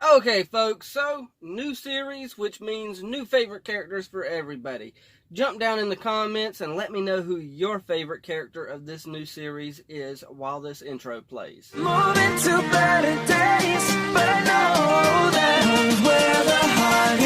Okay, folks, so new series, which means new favorite characters for everybody. Jump down in the comments and let me know who your favorite character of this new series is while this intro plays. Moving to better days, but I know that home's where the heart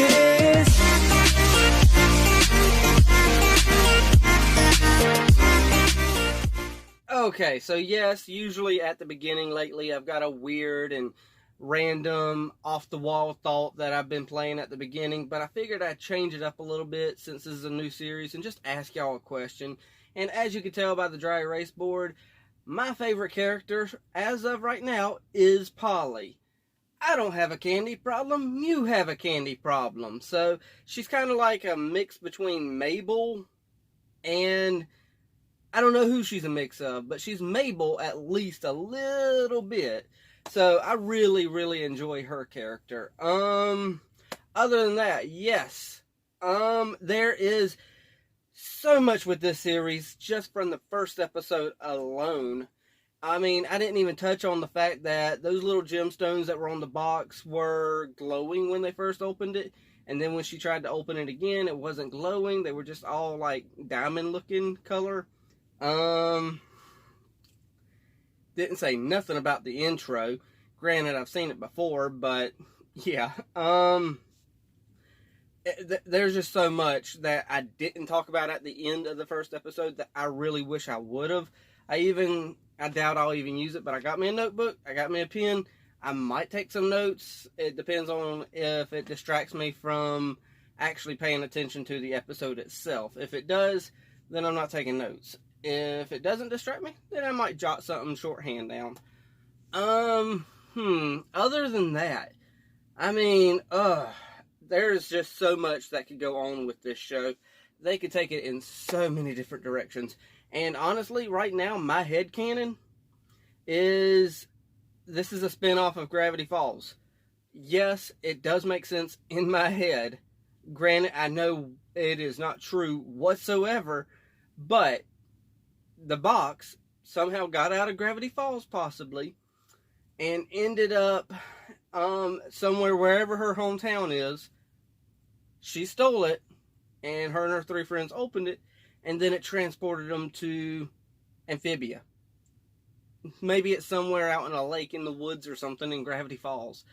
is. Okay, so yes, usually at the beginning lately I've got a weird and random off-the-wall thought that I've been playing at the beginning, but I figured I'd change it up a little bit since this is a new series and just ask y'all a question. And as you can tell by the dry erase board, my favorite character as of right now is Polly. I don't have a candy problem, you have a candy problem. So she's kind of like a mix between Mabel and I don't know who she's a mix of, but she's Mabel at least a little bit. So I really, really enjoy her character. Other than that, yes. There is so much with this series just from the first episode alone. I mean, I didn't even touch on the fact that those little gemstones that were on the box were glowing when they first opened it. And then when she tried to open it again, it wasn't glowing. They were just all like diamond looking color. Didn't say nothing about the intro. Granted, I've seen it before, but yeah. There's just so much that I didn't talk about at the end of the first episode that I really wish I would have. I doubt I'll even use it, but I got me a notebook. I got me a pen. I might take some notes. It depends on if it distracts me from actually paying attention to the episode itself. If it does, then I'm not taking notes. If it doesn't distract me, then I might jot something shorthand down. Other than that, I mean, there's just so much that could go on with this show. They could take it in so many different directions. And honestly, right now, my headcanon is this is a spinoff of Gravity Falls. Yes, it does make sense in my head. Granted, I know it is not true whatsoever, but the box somehow got out of Gravity Falls, possibly, and ended up somewhere wherever her hometown is. She stole it, and her 3 friends opened it, and then it transported them to Amphibia. Maybe it's somewhere out in a lake in the woods or something in Gravity Falls.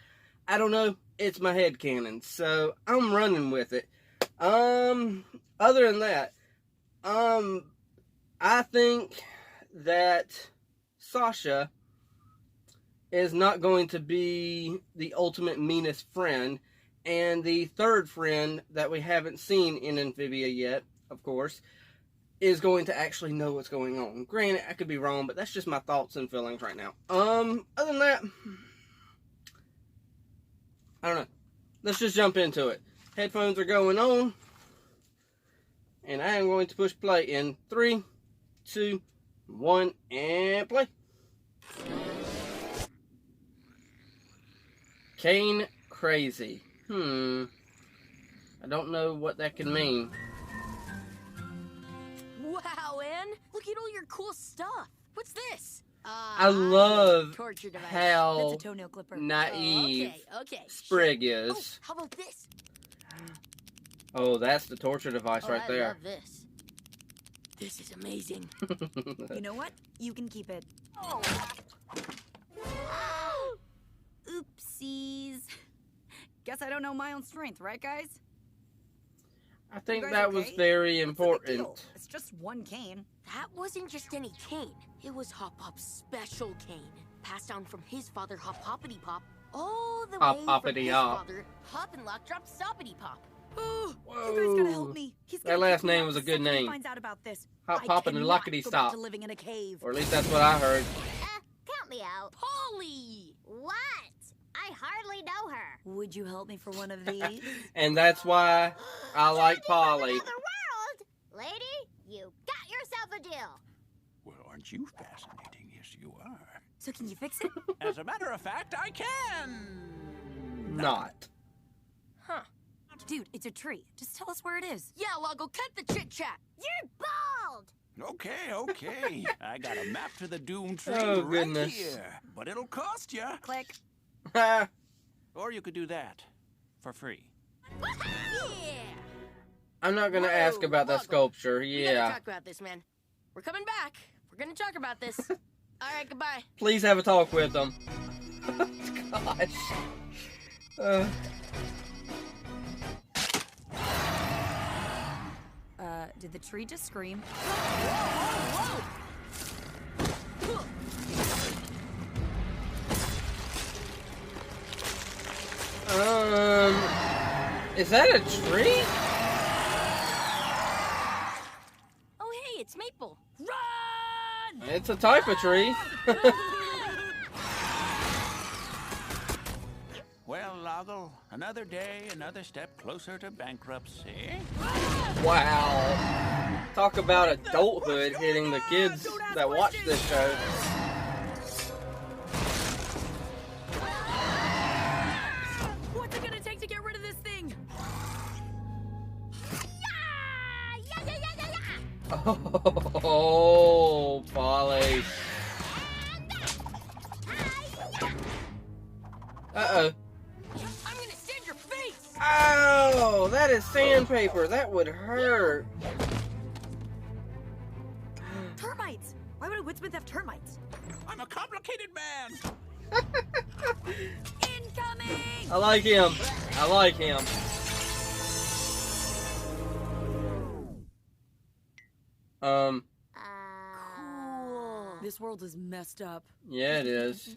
I don't know. It's my headcanon, so I'm running with it. Other than that, I think that Sasha is not going to be the ultimate meanest friend, and the third friend that we haven't seen in Amphibia yet, of course, is going to actually know what's going on. Granted, I could be wrong, but that's just my thoughts and feelings right now. Other than that, I don't know. Let's just jump into it. Headphones are going on, and I am going to push play in 3, 2, 1, and play. Kane crazy. I don't know what that can mean. Wow, Ann! Look at all your cool stuff. What's this? I love torture device. how That's a toenail clipper. naive Okay. Sprig Sure. is. Oh, how about this? Oh, that's the torture device right I there. love this. This is amazing. You know what? You can keep it. Oh. Oopsies. Guess I don't know my own strength, right, guys? I think You guys that was okay? very What's the big deal? important. It's just one cane. That wasn't just any cane. It was Hop Pop's special cane, passed down from his father, Hop Hoppity Pop, all the Hop way Hoppity from his Hop. father, Hop and Lock Drop Stoppity Pop. Oh, you guys gotta help me. He's gonna That last kick me name out was a the good second he name. finds out about this. Hop I Poppin' and cannot Lockety go back Stop. to living in a cave. Or at least that's what I heard. Count me out. Polly! What? I hardly know her. Would you help me for one of these? And that's why I like Polly. Another world. Lady, you got yourself a deal. Well, aren't you fascinating? Yes, you are. So can you fix it? As a matter of fact, I can. Not. Huh. Dude, it's a tree. Just tell us where it is. Yeah, Lago, cut the chit-chat. You're bald. Okay. I got a map to the doomed tree Oh, right goodness. here. But it'll cost you. Click. Or you could do that for free. Yeah. I'm not gonna ask about that sculpture. We gotta Yeah. talk about this, man. We're coming back. We're gonna talk about this. All right, goodbye. Please have a talk with them. Gosh. Did the tree just scream? Is that a tree? Oh, hey, it's Maple. Run! It's a type of tree. Well, Loggle, another day, another step closer to bankruptcy. Wow. Talk about adulthood hitting the kids that watch this show. What's it gonna take to get rid of this thing? Oh, Polly. Uh-oh. I'm gonna send your face! Oh, that is sandpaper. That would hurt. Termites! Why would a woodsmith have termites? I'm a complicated man. Incoming! I like him. I like him. Cool. This world is messed up. Yeah, it is.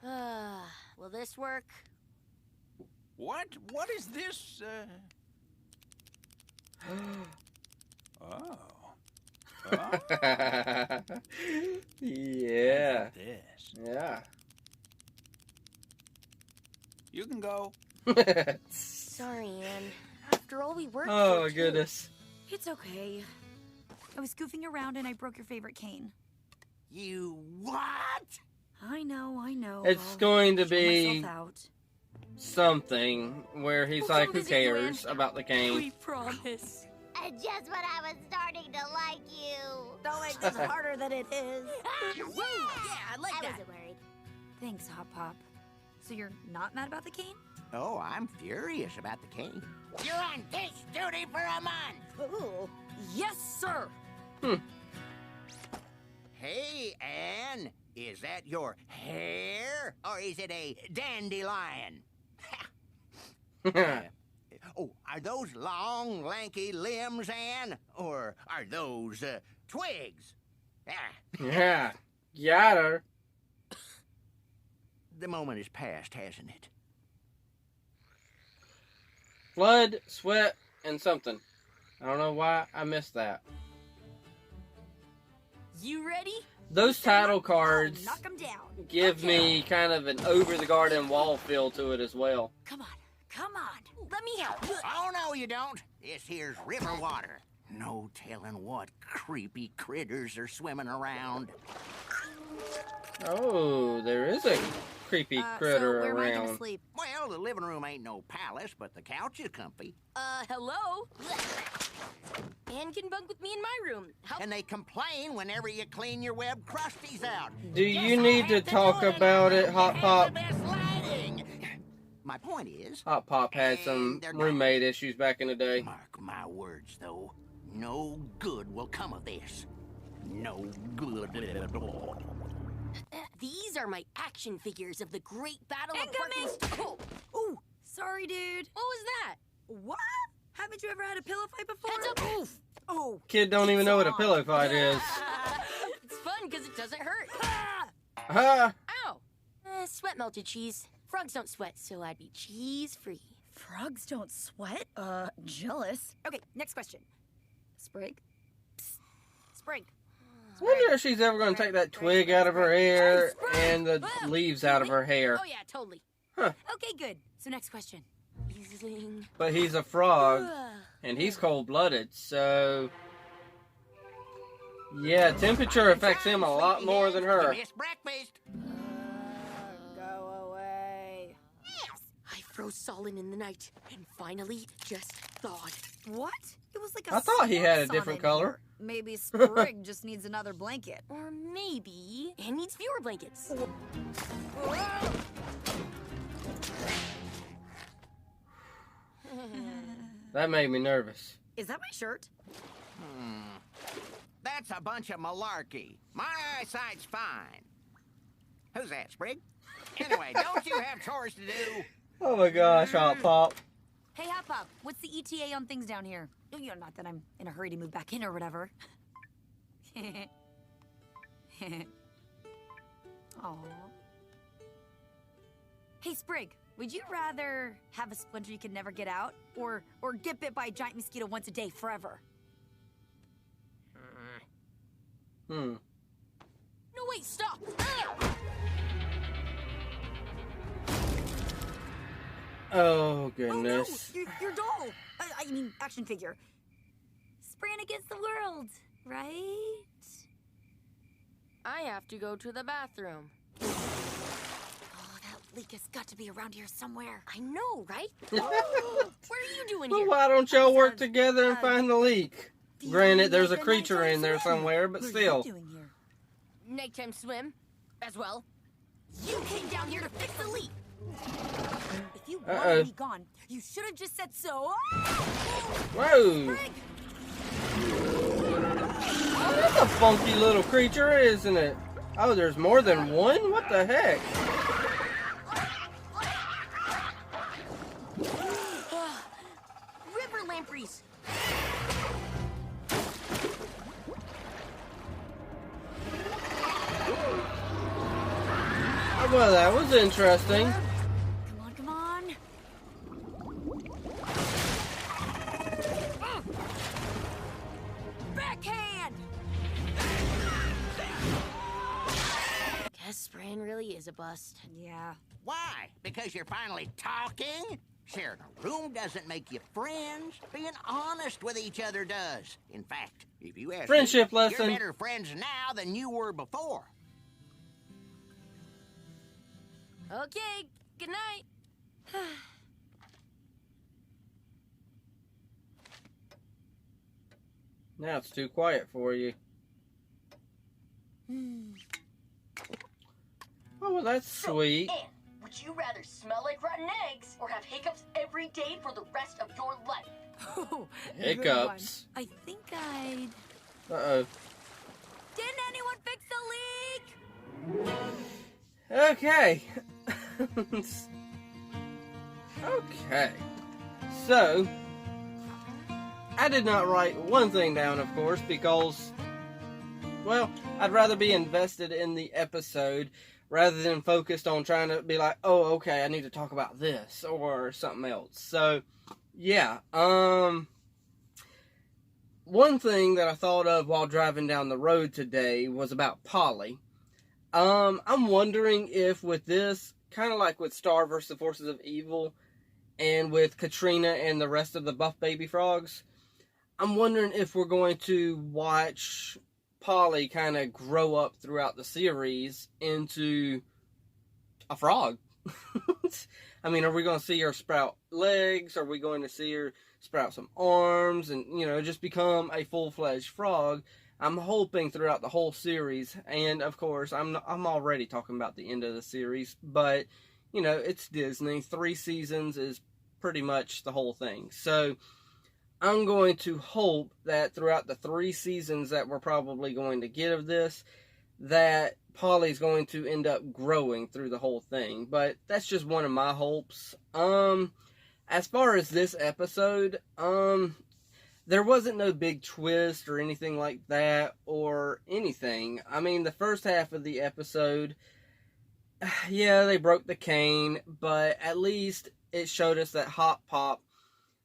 Will this work? What? What is this? Oh. Oh. Yeah. This. Yeah. You can go. Sorry, Anne. After all we worked Oh, for, too. goodness. It's okay. I was goofing around and I broke your favorite cane. You what? I know. It's I'll going to show be myself out. something where he's like, who cares about the cane? We promise. And just when I was starting to like you. Don't make this harder than it is. Yeah, I like I that. wasn't worried. Thanks, Hop Pop. So you're not mad about the cane? Oh, I'm furious about the cane. You're on dish duty for a month. Ooh. Yes, sir. Hey, Anne, is that your hair or is it a dandelion? Oh, are those long, lanky limbs, Anne? Or are those twigs? Ah, Yeah. Got her. the moment is past, hasn't it? Blood, sweat, and something. I don't know why I missed that. You ready? Those title cards Knock 'em down. give me kind of an over-the-garden wall feel to it as well. Come on. Let me help. Oh, no, you don't. This here's river water. No telling what creepy critters are swimming around. Oh, there is a creepy critter so where am I gonna around. sleep? Well, the living room ain't no palace, but the couch is comfy. Hello? Anne can bunk with me in my room. How And they complain whenever you clean your web crusties out. Do you need to talk about it, Hot Pop? My point is, Hot Pop had some They're not. roommate issues back in the day. mark my words, though, no good will come of this. No good at all. These are my action figures of the Great Battle Incoming! of Barton. Oh, Ooh, sorry, dude. what was that? What? Haven't you ever had a pillow fight before? Heads up. Oof. Oh. Kid don't even know what a pillow fight is. It's fun because it doesn't hurt. Huh? Ow! Sweat melted cheese. Frogs don't sweat, so I'd be cheese-free. Frogs don't sweat? Jealous. Okay, next question. Sprig? Psst. Sprig. I wonder if she's ever going to take that twig out of her hair and the leaves out of her hair. Oh, yeah, totally. Okay, good. So next question. Weasling. But he's a frog, and he's cold-blooded, so... Yeah, temperature affects him a lot more than her. You missed breakfast. Go away. I froze solid in the night and finally just thawed. What? It was like a I thought he had a sauna different in color. here. Maybe Sprig just needs another blanket. Or maybe Anne needs fewer blankets. That made me nervous. Is that my shirt? That's a bunch of malarkey. My eyesight's fine. Who's that, Sprig? Anyway, don't you have chores to do? Oh my gosh, Hot Pop. Hey, Hop Pop, what's the ETA on things down here? You know, not that I'm in a hurry to move back in or whatever. Aww. Hey, Sprig, would you rather have a splinter you could never get out, or get bit by a giant mosquito once a day forever? Hmm. No, wait, stop! Oh, goodness. Oh, no, your doll. I mean, action figure. Spraying against the world, right? I have to go to the bathroom. Oh, that leak has got to be around here somewhere. I know, right? What are you doing Well, here? why don't y'all work together and find the leak? Do you Granted, there's a like the creature nighttime in there swim? somewhere, but What still. are you doing here? Nighttime swim, as well. You came down here to fix the leak. If you Uh-oh. wanted me gone, you should have just said so. Whoa! Sprig! Oh, that's a funky little creature, isn't it? Oh, there's more than one? What the heck? River lampreys. Oh, well, that was interesting. Come on, come on. Backhand! Guess spraying really is a bust. Yeah. Why? Because you're finally talking? Sharing a room doesn't make you friends. Being honest with each other does. In fact, if you ask Friendship me, lesson. you're better friends now than you were before. Okay, good night. Now it's too quiet for you. Oh, well, that's sweet. And would you rather smell like rotten eggs or have hiccups every day for the rest of your life? Oh, Hiccups. I think I'd... Uh-oh. Didn't anyone fix the leak? Okay. Okay. So, I did not write one thing down, of course, because, well, I'd rather be invested in the episode rather than focused on trying to be like, oh, okay, I need to talk about this or something else. So, yeah. One thing that I thought of while driving down the road today was about Polly. I'm wondering if with this, kind of like with Star vs. the Forces of Evil, and with Katrina and the rest of the buff baby frogs, I'm wondering if we're going to watch Polly kind of grow up throughout the series into a frog. I mean, are we going to see her sprout legs? Are we going to see her sprout some arms and, you know, just become a full-fledged frog? I'm hoping throughout the whole series, and of course, I'm already talking about the end of the series, but, you know, it's Disney. 3 seasons is pretty much the whole thing. So, I'm going to hope that throughout the 3 seasons that we're probably going to get of this, that Polly's going to end up growing through the whole thing. But that's just one of my hopes. As far as this episode, there wasn't no big twist or anything like that or anything. I mean, the first half of the episode, yeah, they broke the cane, but at least it showed us that Hot Pop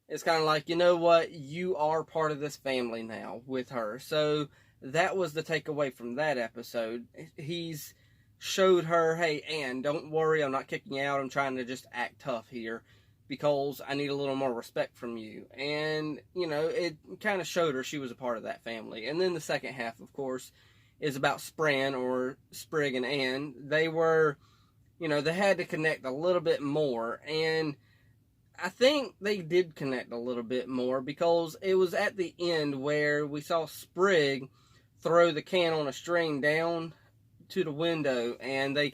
is kind of like, you know what, you are part of this family now with her. So that was the takeaway from that episode. He's showed her, hey, Anne, don't worry, I'm not kicking you out. I'm trying to just act tough here, because I need a little more respect from you. And, you know, it kind of showed her she was a part of that family. And then the second half, of course, is about Sprig and Anne. They were, you know, they had to connect a little bit more. And I think they did connect a little bit more, because it was at the end where we saw Sprig throw the can on a string down to the window, and they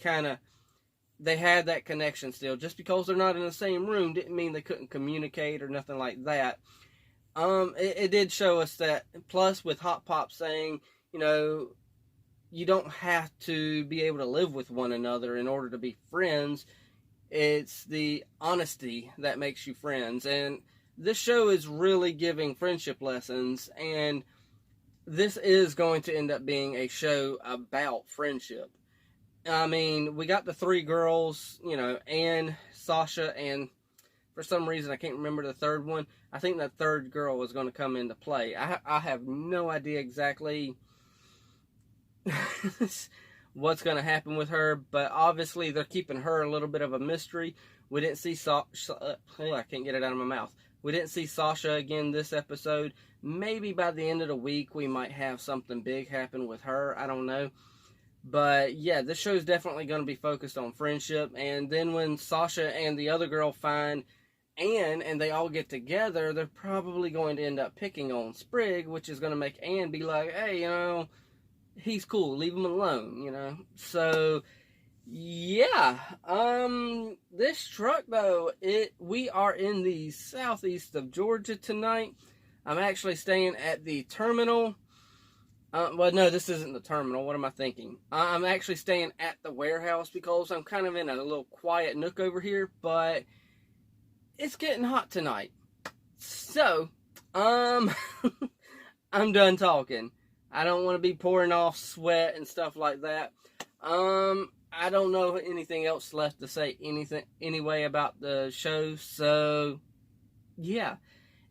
had that connection still. Just because they're not in the same room didn't mean they couldn't communicate or nothing like that. It did show us that, plus with Hot Pop saying, you know, you don't have to be able to live with one another in order to be friends. It's the honesty that makes you friends. And this show is really giving friendship lessons, and this is going to end up being a show about friendship. I mean, we got the three girls, you know, Anne, Sasha, and for some reason I can't remember the third one. I think that third girl was going to come into play. I have no idea exactly what's going to happen with her, but obviously they're keeping her a little bit of a mystery. We didn't see I can't get it out of my mouth. We didn't see Sasha again this episode. Maybe by the end of the week we might have something big happen with her. I don't know. But yeah, this show is definitely going to be focused on friendship. And then when Sasha and the other girl find Anne and they all get together, they're probably going to end up picking on Sprig, which is going to make Anne be like, hey, you know, he's cool, leave him alone, you know. So yeah, this truck though, we are in the southeast of Georgia tonight. I'm actually staying at the terminal. Well, no, this isn't the terminal. What am I thinking? I'm actually staying at the warehouse because I'm kind of in a little quiet nook over here, but it's getting hot tonight. So, I'm done talking. I don't want to be pouring off sweat and stuff like that. I don't know anything else left to say anyway about the show, so yeah,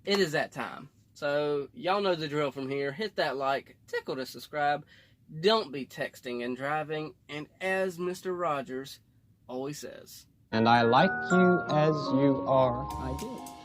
it is that time. So, y'all know the drill from here. Hit that like, tickle to subscribe. Don't be texting and driving. And as Mr. Rogers always says, and I like you as you are. I do.